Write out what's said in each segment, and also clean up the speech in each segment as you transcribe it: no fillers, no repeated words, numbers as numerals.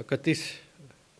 31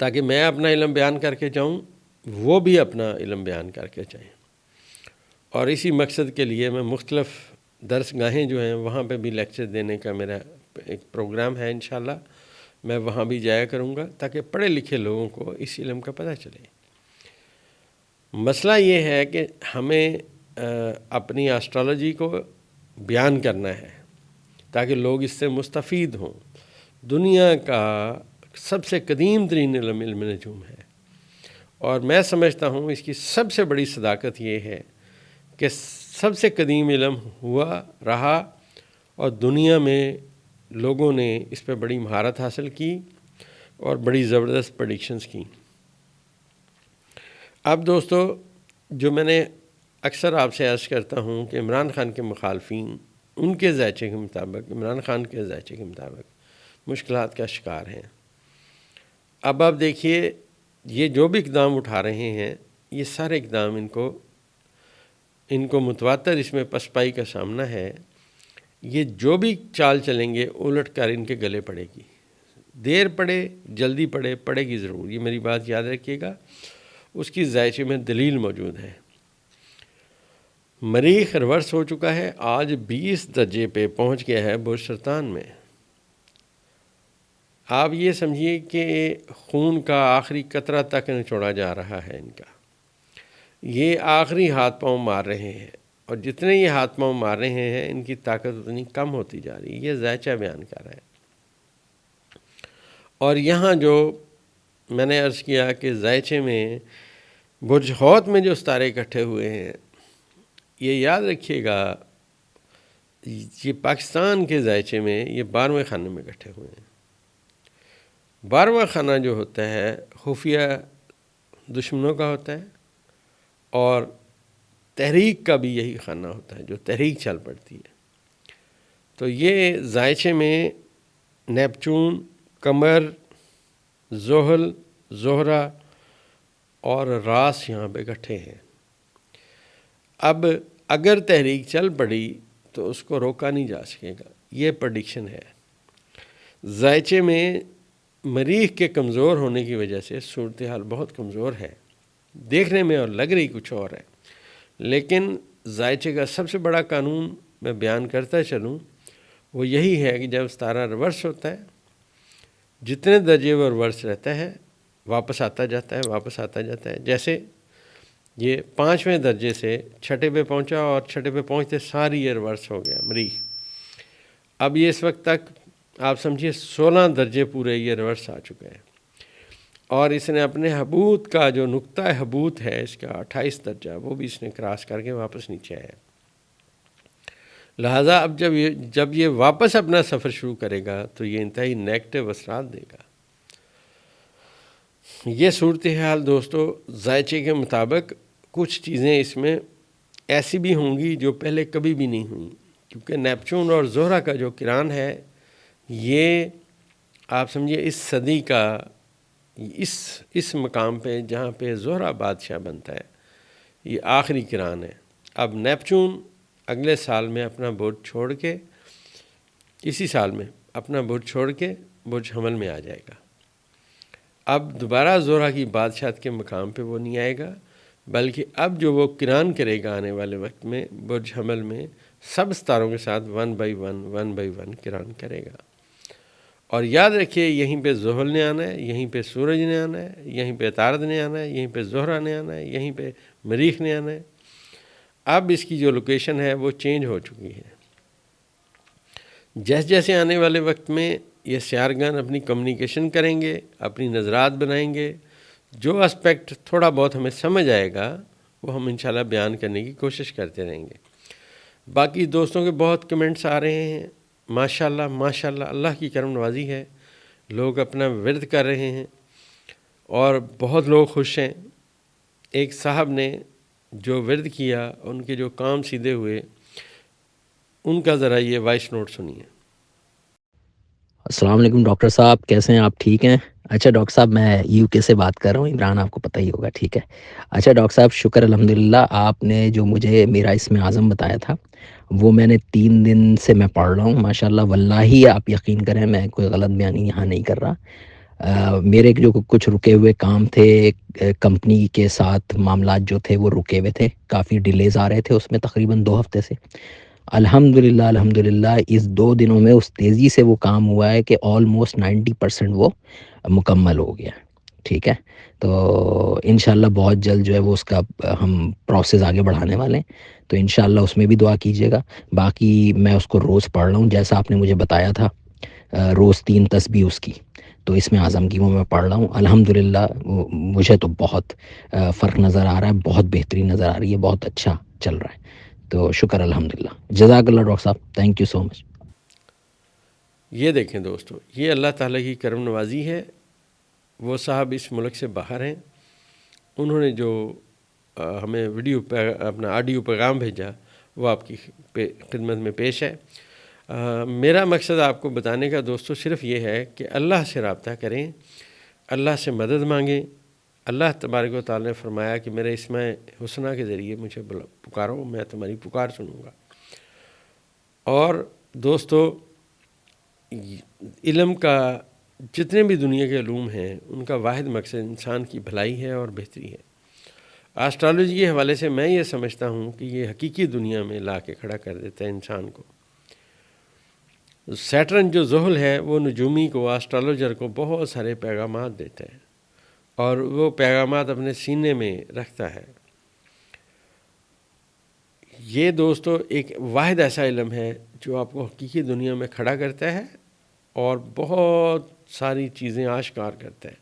تاکہ میں اپنا علم بیان کر کے جاؤں، وہ بھی اپنا علم بیان کر کے جائیں. اور اسی مقصد کے لیے میں مختلف درس گاہیں جو ہیں وہاں پہ بھی لیکچر دینے کا میرا ایک پروگرام ہے. انشاءاللہ میں وہاں بھی جایا کروں گا تاکہ پڑھے لکھے لوگوں کو اس علم کا پتہ چلے. مسئلہ یہ ہے کہ ہمیں اپنی آسٹرالوجی کو بیان کرنا ہے تاکہ لوگ اس سے مستفید ہوں. دنیا کا سب سے قدیم ترین علم علم نجوم ہے، اور میں سمجھتا ہوں اس کی سب سے بڑی صداقت یہ ہے کہ سب سے قدیم علم ہوا رہا، اور دنیا میں لوگوں نے اس پہ بڑی مہارت حاصل کی اور بڑی زبردست پریڈکشنز کی. اب دوستو، جو میں نے اکثر آپ سے عرض کرتا ہوں کہ عمران خان کے مخالفین ان کے ذائچے کے مطابق، عمران خان کے ذائچے کے مطابق مشکلات کا شکار ہیں. اب آپ دیکھیے، یہ جو بھی اقدام اٹھا رہے ہیں یہ سارے اقدام ان کو متواتر اس میں پسپائی کا سامنا ہے. یہ جو بھی چال چلیں گے الٹ کر ان کے گلے پڑے گی. دیر پڑے جلدی پڑے گی ضرور. یہ میری بات یاد رکھیے گا، اس کی ذائچے میں دلیل موجود ہے. مریخ ریورس ہو چکا ہے، آج 20 درجے پہ پہنچ گیا ہے برج سرطان میں. آپ یہ سمجھیے کہ خون کا آخری قطرہ تک نچوڑا جا رہا ہے ان کا. یہ آخری ہاتھ پاؤں مار رہے ہیں، اور جتنے یہ ہاتھ پاؤں مار رہے ہیں ان کی طاقت اتنی کم ہوتی جا رہی ہے. یہ ذائچہ بیان کر رہا ہے. اور یہاں جو میں نے عرض کیا کہ ذائچے میں برج حوت میں جو ستارے اکٹھے ہوئے ہیں، یہ یاد رکھیے گا یہ پاکستان کے ذائچے میں یہ 12ویں خانے میں اکٹھے ہوئے ہیں. 12واں خانہ جو ہوتا ہے خفیہ دشمنوں کا ہوتا ہے، اور تحریک کا بھی یہی خانہ ہوتا ہے جو تحریک چل پڑتی ہے. تو یہ ذائچے میں نیپچون، قمر، زحل، زہرہ اور راس یہاں پہ اکٹھے ہیں. اب اگر تحریک چل پڑی تو اس کو روکا نہیں جا سکے گا. یہ پریڈکشن ہے. ذائچے میں مریخ کے کمزور ہونے کی وجہ سے صورتحال بہت کمزور ہے، دیکھنے میں اور لگ رہی کچھ اور ہے. لیکن ذائچے کا سب سے بڑا قانون میں بیان کرتا چلوں، وہ یہی ہے کہ جب ستارہ ریورس ہوتا ہے، جتنے درجے وہ ریورس رہتا ہے واپس آتا جاتا ہے، واپس آتا جاتا ہے. جیسے یہ 5ویں درجے سے 6 پہ پہنچا، اور 6 پہ پہنچتے ساری یہ ریورس ہو گیا مریخ. اب یہ اس وقت تک آپ سمجھیے 16 درجے پورے یہ ریورس آ چکے ہیں، اور اس نے اپنے حبوط کا جو نقطہ حبوط ہے اس کا 28 درجہ وہ بھی اس نے کراس کر کے واپس نیچے آیا. لہٰذا اب جب یہ واپس اپنا سفر شروع کرے گا تو یہ انتہائی نیگیٹو اثرات دے گا. یہ صورتحال دوستو ذائچے کے مطابق کچھ چیزیں اس میں ایسی بھی ہوں گی جو پہلے کبھی بھی نہیں ہوئیں، کیونکہ نیپچون اور زہرہ کا جو کران ہے یہ آپ سمجھیے اس صدی کا اس مقام پہ جہاں پہ زہرہ بادشاہ بنتا ہے یہ آخری کران ہے. اب نیپچون اگلے سال میں اپنا برج چھوڑ کے، اسی سال میں اپنا برج چھوڑ کے برج حمل میں آ جائے گا. اب دوبارہ زہرہ کی بادشاہت کے مقام پہ وہ نہیں آئے گا، بلکہ اب جو وہ کران کرے گا آنے والے وقت میں برج حمل میں سب ستاروں کے ساتھ 1 بائی 1 کران کرے گا. اور یاد رکھیے یہیں پہ زحل نے آنا ہے، یہیں پہ سورج نے آنا ہے، یہیں پہ عطارد نے آنا ہے، یہیں پہ زہرہ نے آنا ہے، یہیں پہ مریخ نے آنا ہے. اب اس کی جو لوکیشن ہے وہ چینج ہو چکی ہے. جیسے جیسے آنے والے وقت میں یہ سیارگان اپنی کمیونیکیشن کریں گے، اپنی نظرات بنائیں گے، جو اسپیکٹ تھوڑا بہت ہمیں سمجھ آئے گا وہ ہم انشاءاللہ بیان کرنے کی کوشش کرتے رہیں گے. باقی دوستوں کے بہت کمنٹس آ رہے ہیں، ماشاءاللہ ماشاءاللہ، اللہ کی کرم نوازی ہے، لوگ اپنا ورد کر رہے ہیں اور بہت لوگ خوش ہیں. ایک صاحب نے جو ورد کیا، ان کے جو کام سیدھے ہوئے، ان کا ذرا یہ وائس نوٹ سنیے. السلام علیکم ڈاکٹر صاحب، کیسے ہیں آپ؟ ٹھیک ہیں؟ اچھا ڈاکٹر صاحب، میں یو کے سے بات کر رہا ہوں. عمران آپ کو پتہ ہی ہوگا، ٹھیک ہے. اچھا ڈاکٹر صاحب، شکر الحمدللہ. آپ نے جو مجھے میرا اسم اعظم بتایا تھا وہ میں نے 3 دن سے میں پڑھ رہا ہوں ماشاءاللہ. واللہ آپ یقین کریں میں کوئی غلط بیانی یہاں نہیں کر رہا. میرے جو کچھ رکے ہوئے کام تھے کمپنی کے ساتھ معاملات جو تھے وہ رکے ہوئے تھے، کافی ڈیلیز آ رہے تھے اس میں تقریباً 2 ہفتے سے۔ الحمدللہ اس 2 دنوں میں اس تیزی سے وہ کام ہوا ہے کہ آلموسٹ 90% وہ مکمل ہو گیا، ٹھیک ہے۔ تو انشاءاللہ بہت جلد جو ہے وہ اس کا ہم پروسیس آگے بڑھانے والے ہیں، تو انشاءاللہ اس میں بھی دعا کیجیے گا۔ باقی میں اس کو روز پڑھ رہا ہوں جیسا آپ نے مجھے بتایا تھا، روز 3 تسبیح اس کی، تو اس میں اعظم کی وہ میں پڑھ رہا ہوں الحمدللہ۔ مجھے تو بہت فرق نظر آ رہا ہے، بہت بہترین نظر آ رہی ہے، بہت اچھا چل رہا ہے، تو شکر الحمدللہ۔ جزاک اللہ ڈاکٹر صاحب، تھینک یو سو مچ۔ یہ دیکھیں دوستو، یہ اللہ تعالیٰ کی کرم نوازی ہے۔ وہ صاحب اس ملک سے باہر ہیں، انہوں نے جو ہمیں ویڈیو اپنا آڈیو پیغام بھیجا وہ آپ کی خدمت میں پیش ہے۔ میرا مقصد آپ کو بتانے کا دوستو صرف یہ ہے کہ اللہ سے رابطہ کریں، اللہ سے مدد مانگیں۔ اللہ تبارک و تعالیٰ نے فرمایا کہ میرے اسم حسنہ کے ذریعے مجھے پکارو، میں تمہاری پکار سنوں گا۔ اور دوستو، علم کا جتنے بھی دنیا کے علوم ہیں ان کا واحد مقصد انسان کی بھلائی ہے اور بہتری ہے۔ آسٹرالوجی کے حوالے سے میں یہ سمجھتا ہوں کہ یہ حقیقی دنیا میں لا کے کھڑا کر دیتا ہے انسان کو۔ سیٹرن جو زحل ہے وہ نجومی کو، آسٹرالوجر کو بہت سارے پیغامات دیتا ہے اور وہ پیغامات اپنے سینے میں رکھتا ہے۔ یہ دوستو ایک واحد ایسا علم ہے جو آپ کو حقیقی دنیا میں کھڑا کرتا ہے اور بہت ساری چیزیں آشکار کرتا ہے۔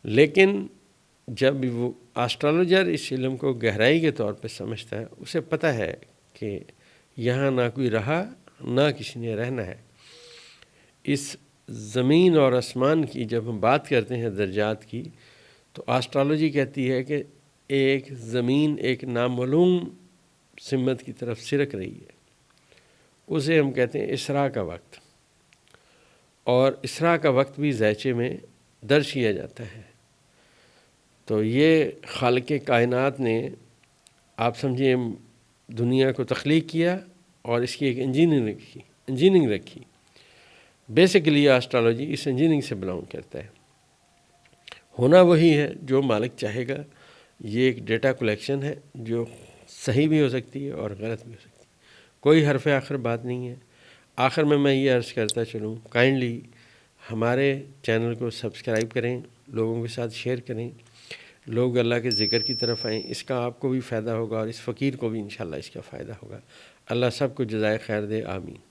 لیکن جب وہ آسٹرالوجر اس علم کو گہرائی کے طور پہ سمجھتا ہے، اسے پتہ ہے کہ یہاں نہ کوئی رہا نہ کسی نے رہنا ہے۔ اس زمین اور آسمان کی جب ہم بات کرتے ہیں درجات کی، تو آسٹرالوجی کہتی ہے کہ ایک زمین ایک نامعلوم سمت کی طرف سرک رہی ہے، اسے ہم کہتے ہیں اسراء کا وقت، اور اسراء کا وقت بھی ذیچے میں درج کیا جاتا ہے۔ تو یہ خالق کائنات نے آپ سمجھیے دنیا کو تخلیق کیا اور اس کی ایک انجینئرنگ رکھی۔ بیسیکلی آسٹرالوجی اس انجینئرنگ سے بلانگ کرتا ہے۔ ہونا وہی ہے جو مالک چاہے گا۔ یہ ایک ڈیٹا کلیکشن ہے جو صحیح بھی ہو سکتی ہے اور غلط بھی ہو سکتی ہے، کوئی حرف آخر بات نہیں ہے۔ آخر میں یہ عرض کرتا چلوں، کائنڈلی ہمارے چینل کو سبسکرائب کریں، لوگوں کے ساتھ شیئر کریں، لوگ اللہ کے ذکر کی طرف آئیں، اس کا آپ کو بھی فائدہ ہوگا اور اس فقیر کو بھی انشاءاللہ اس کا فائدہ ہوگا۔ اللہ سب کو جزائے خیر دے، آمین۔